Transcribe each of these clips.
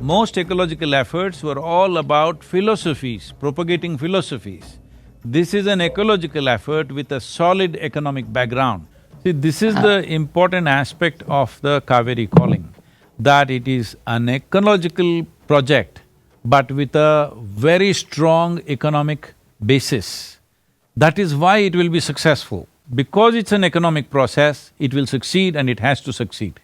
Most ecological efforts were all about philosophies, propagating philosophies. This is an ecological effort with a solid economic background. See, this is the important aspect of the Cauvery Calling, that it is an ecological project but with a very strong economic basis. That is why it will be successful. Because it's an economic process, it will succeed and it has to succeed.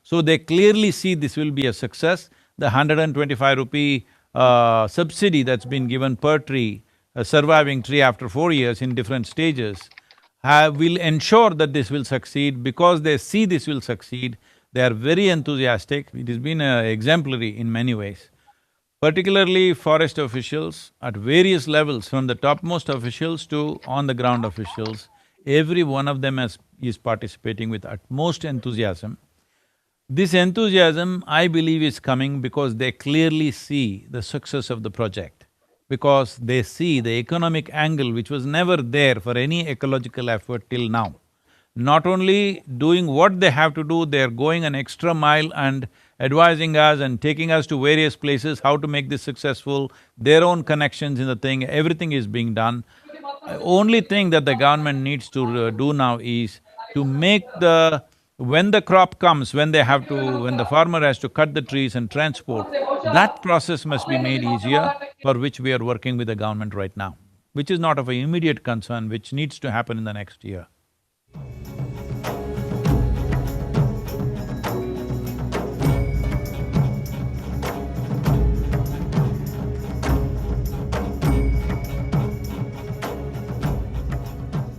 So they clearly see this will be a success. The 125 rupee subsidy that's been given per tree, a surviving tree after 4 years in different stages, will ensure that this will succeed. Because they see this will succeed, they are very enthusiastic. It has been exemplary in many ways. Particularly forest officials at various levels, from the topmost officials to on-the-ground officials, every one of them is participating with utmost enthusiasm. This enthusiasm, I believe, is coming because they clearly see the success of the project, because they see the economic angle which was never there for any ecological effort till now. Not only doing what they have to do, they're going an extra mile and advising us and taking us to various places how to make this successful, their own connections in the thing, everything is being done. Only thing that the government needs to do now is to make when the crop comes, when the farmer has to cut the trees and transport, that process must be made easier, for which we are working with the government right now, which is not of an immediate concern, which needs to happen in the next year.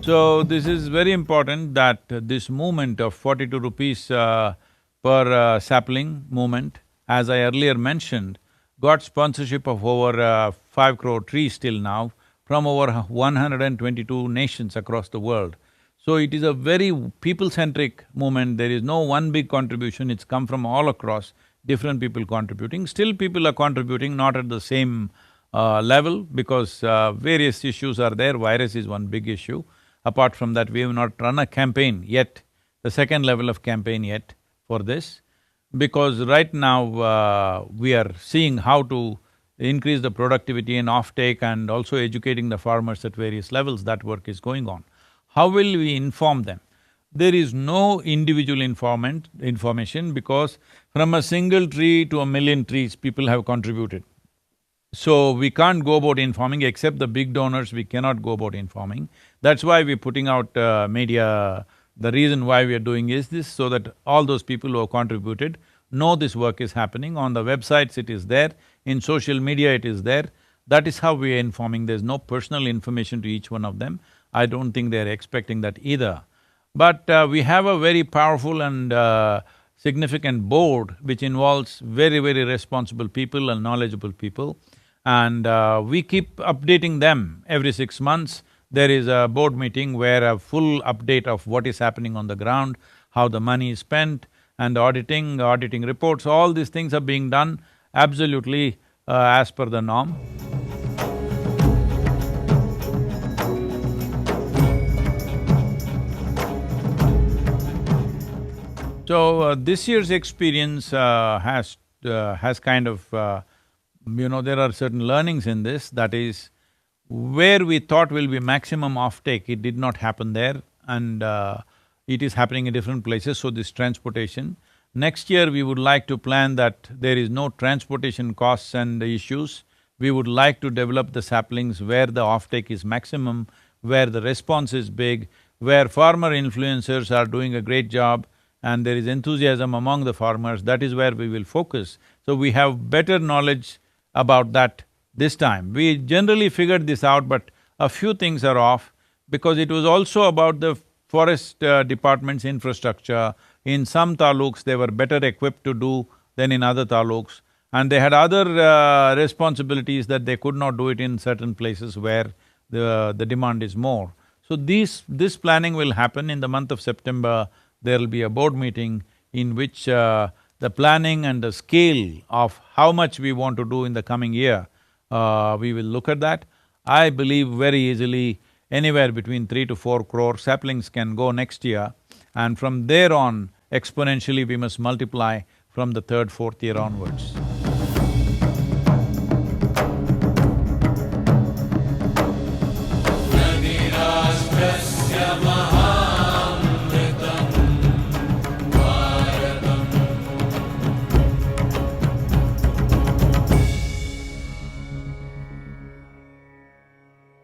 So, this is very important that this movement of 42 rupees per sapling movement, as I earlier mentioned, got sponsorship of over 5 crore trees till now from over 122 nations across the world. So, it is a very people-centric movement. There is no one big contribution, it's come from all across, different people contributing. Still people are contributing, not at the same level, because various issues are there. Virus is one big issue. Apart from that, we have not run a campaign yet, the second level of campaign yet for this, because right now we are seeing how to increase the productivity and offtake and also educating the farmers at various levels. That work is going on. How will we inform them? There is no individual information, because from a single tree to 1,000,000 trees, people have contributed. So, we can't go about informing, except the big donors, we cannot go about informing. That's why we're putting out media. The reason why we are doing is this, so that all those people who have contributed know this work is happening. On the websites it is there, in social media it is there. That is how we are informing. There's no personal information to each one of them. I don't think they're expecting that either. But we have a very powerful and significant board which involves very, very responsible people and knowledgeable people. And we keep updating them every 6 months. There is a board meeting where a full update of what is happening on the ground, how the money is spent, and auditing reports, all these things are being done absolutely as per the norm. So, this year's experience has kind of there are certain learnings in this. That is, where we thought will be maximum offtake, it did not happen there, and it is happening in different places, so this transportation. Next year, we would like to plan that there is no transportation costs and issues. We would like to develop the saplings where the offtake is maximum, where the response is big, where farmer influencers are doing a great job, and there is enthusiasm among the farmers. That is where we will focus. So, we have better knowledge about that this time. We generally figured this out, but a few things are off, because it was also about the forest department's infrastructure. In some taluks, they were better equipped to do than in other taluks, and they had other responsibilities that they could not do it in certain places where the demand is more. So this planning will happen in the month of September. There will be a board meeting in which the planning and the scale of how much we want to do in the coming year, we will look at that. I believe very easily anywhere between 3 to 4 crore saplings can go next year, and from there on, exponentially we must multiply from the third, fourth year onwards.